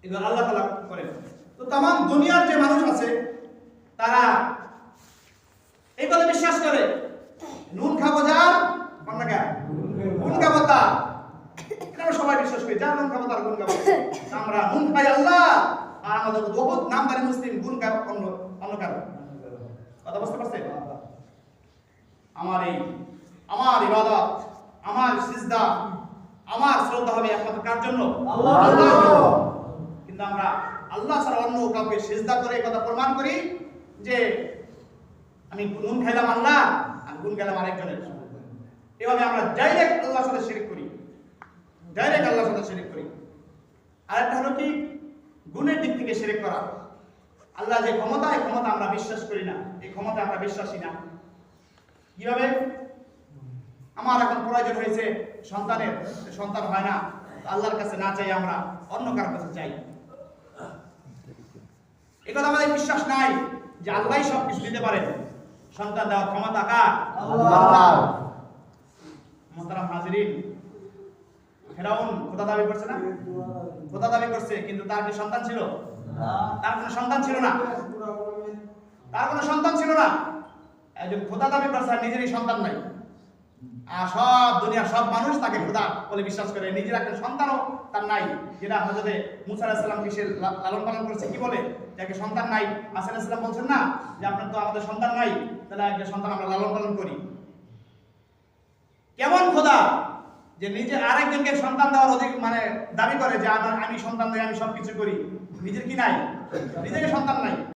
এগুলো আল্লাহ তাআলা করেন। তো তাম দুনিয়ার যে মানুষ আছে তারা এই কথা বিশ্বাস করে নুন খাবো যার কন্যা গুণ গাবো তার, এটা আমরা সবাই বিশ্বাস করি, যার নুন খাবো তার গুণ গাবো। আমরা নুন খাই আল্লাহ আর আমাদের বহুত নামদারি মুসলিম গুণ গাবো অন্য কারো। কথা বুঝতে পারছেন? আমার ইবাদত, আমার সিজদা, আমার শ্রদ্ধা হবে একমাত্র কার জন্য? আল্লাহ। কিন্তু আমরা আল্লাহ ছাড়া অন্য কাউকে সিজদা করে এই কথা প্রমাণ করি যে আমি নুন খাইলাম আল্লাহ আর গুণ গেলাম আরেকজনের। এভাবে আমরা ডাইরেক্ট আল্লাহর সাথে শিরক করি, ডাইরেক্ট আল্লাহর সাথে শিরক করি। আরেকটা হলো কি গুণের দিক থেকে শিরক করা। আল্লাহ যে ক্ষমতা, এই ক্ষমতা আমরা বিশ্বাস করি না, এই ক্ষমতা আমরা বিশ্বাসী না। কিভাবে? আমার এখন প্রয়োজন হয়েছে সন্তানের, সন্তান হয় না, আল্লাহর কাছে না চাই, আমরা অন্য কারোর কাছে চাই। এই কথা আমাদের বিশ্বাস নাই যে আল্লাহই সব কিছু দিতে পারেন। সন্তান দেওয়ার ক্ষমতা কার? আল্লাহ। মুহতারাম হাজিরিন, ফেরাউন খোদা দাবি করছে না? খোদা দাবি করছে, কিন্তু তার কি সন্তান ছিল? তার কোনো সন্তান ছিল না, তার কোনো সন্তান ছিল না। একজন খোদা দাবি করছে আর নিজেরই সন্তান নাই। আর সব দুনিয়ার সব মানুষ তাকে খোদা বলে বিশ্বাস করে, নিজের একটা সন্তানও তার নাই। যেটা হযরতে মুসা আলাইহিস সালামকে সে লালন পালন করেছে, কি বলে? যাকে সন্তান নাই, আসা আলাইহিস সালাম বলছেন না যে আপনার তো আমাদের সন্তান নাই, তাহলে একটা সন্তান আমরা লালন পালন করি। কেমন খোদা যে নিজে আরেকজনকে সন্তান দেওয়ার অধিক দাবি করে যে আমি সন্তান দেই, আমি সবকিছু করি, নিজের কি নাই? নিজেকে সন্তান নাই।